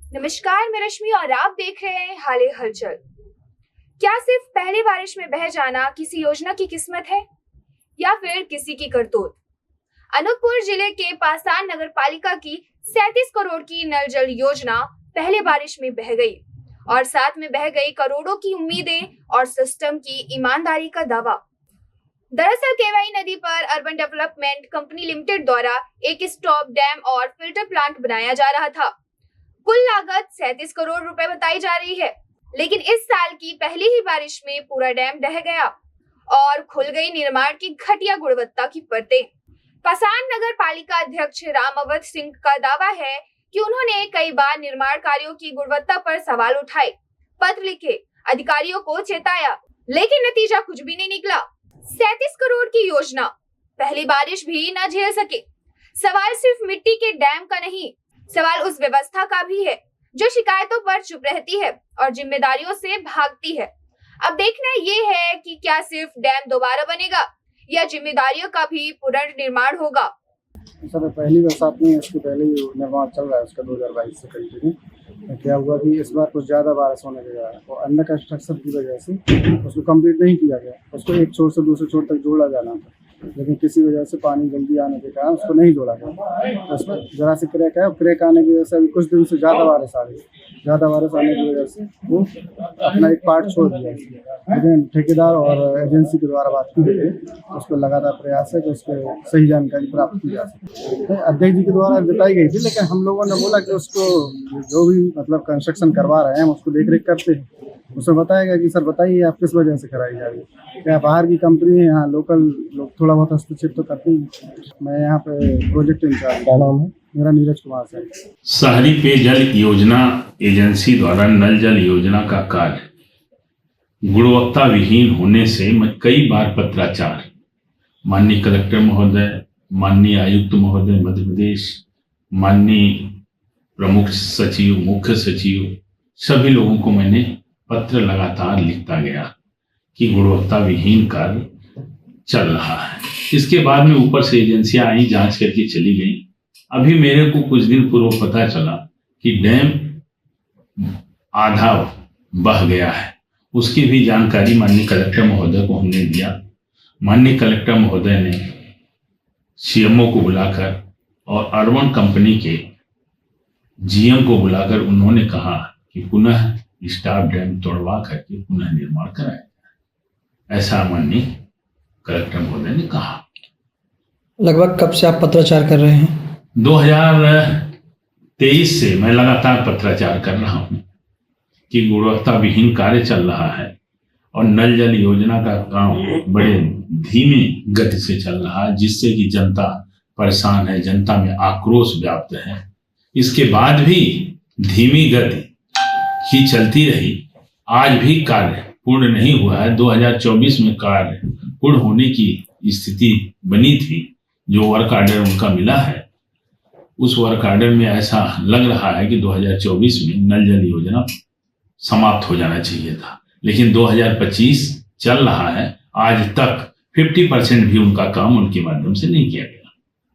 नमस्कार, मैं रश्मि और आप देख रहे हैं हाल हलचल। क्या सिर्फ पहली बारिश में बह जाना किसी योजना की किस्मत है या फिर किसी की करतूत? अनूपपुर जिले के पासार नगर पालिका की 37 करोड़ की नल जल योजना पहले बारिश में बह गई और साथ में बह गई करोड़ों की उम्मीदें और सिस्टम की ईमानदारी का दावा। दरअसल केवाई नदी पर अर्बन डेवलपमेंट कंपनी लिमिटेड द्वारा एक स्टॉप डैम और फिल्टर प्लांट बनाया जा रहा था। कुल लागत 37 करोड़ रुपए बताई जा रही है, लेकिन इस साल की पहली ही बारिश में पूरा डैम ढह गया और खुल गई निर्माण की घटिया गुणवत्ता की परतें। पासार नगर पालिका अध्यक्ष राम अवध सिंह का दावा है कि उन्होंने कई बार निर्माण कार्यों की गुणवत्ता पर सवाल उठाए, पत्र लिखे, अधिकारियों को चेताया, लेकिन नतीजा कुछ भी नहीं निकला। 37 करोड़ की योजना पहली बारिश भी न झेल सके। सवाल सिर्फ मिट्टी के डैम का नहीं, सवाल उस व्यवस्था का भी है जो शिकायतों पर चुप रहती है और जिम्मेदारियों से भागती है। अब देखना ये है कि क्या सिर्फ डैम दोबारा बनेगा या जिम्मेदारियों का भी पुनर्निर्माण होगा। सर पहली बरसात में इसके पहले ही निर्माण चल रहा है उसका 2022 से कंटिन्यू। क्या हुआ कि इस बार कुछ ज़्यादा बारिश होने लगा है और अंडर कंस्ट्रक्शन की वजह से उसको कंप्लीट नहीं किया गया। उसको एक छोर से दूसरे छोर तक जोड़ा जाना था, लेकिन किसी वजह से पानी जल्दी आने के कारण उसको नहीं जोड़ा गया। उसमें जरा से क्रैक है और क्रैक आने की वजह से अभी कुछ दिन से ज़्यादा बारिश आ रही है। ज़्यादा बारिश आने की वजह से वो अपना एक पार्ट छोड़ दिया, लेकिन ठेकेदार और एजेंसी के द्वारा बात की गई है। उसको लगातार प्रयास है कि उसके सही जानकारी प्राप्त की जा सके। अध्यक्ष जी के द्वारा बताई गई थी, लेकिन हम लोगों ने बोला कि उसको जो भी मतलब कंस्ट्रक्शन करवा रहे हैं हम उसको देख रेख करते हैं। उसे बताएगा कि सर बताइए आप किस वजह से कराई जा रही है, क्या बाहर की कंपनी है, यहाँ लोकल लोग थोड़ा बहुत हस्तक्षेप तो करते हैं। मैं यहाँ पे प्रोजेक्ट इंचार्ज, क्या नाम है मेरा, नीरज कुमार सर। शहरी पेयजल योजना एजेंसी द्वारा नल जल योजना का कार्य गुणवत्ता विहीन होने से मैं कई बार पत्राचार माननीय कलेक्टर महोदय, माननीय आयुक्त महोदय मध्य प्रदेश, माननीय प्रमुख सचिव, मुख्य सचिव, सभी लोगों को मैंने पत्र लगातार लिखता गया कि गुणवत्ता विहीन कार्य चल रहा है। इसके बाद में ऊपर से एजेंसियां आई, जांच करके चली गई। अभी मेरे को कुछ दिन पूर्व पता चला कि डैम आधा बह गया है। उसकी भी जानकारी माननीय कलेक्टर महोदय को हमने दिया। माननीय कलेक्टर महोदय ने सीएमओ को बुलाकर और अर्बन कंपनी के जीएम को बुलाकर उन्होंने कहा कि पुनः स्टॉप डैम तोड़वा करके पुनः निर्माण कराया जाए, ऐसा माननीय कलेक्टर महोदय ने कहा। लगभग कब से आप पत्राचार कर रहे हैं? 2023 से मैं लगातार पत्राचार कर रहा हूं कि गुणवत्ता विहीन कार्य चल रहा है और नल जल योजना का काम बड़े धीमे गति से चल रहा है, जिससे कि जनता परेशान है, जनता में आक्रोश व्याप्त है। इसके बाद भी धीमी गति ही चलती रही। आज भी कार्य पूर्ण नहीं हुआ है। 2024 में कार्य पूर्ण होने की स्थिति बनी थी। जो वर्क आर्डर उनका मिला है, उस वर्क आर्डर में ऐसा लग रहा है कि 2024 में नल जल योजना समाप्त हो जाना चाहिए था, लेकिन 2025 चल रहा है। आज तक 50% भी उनका काम उनके माध्यम से नहीं किया गया।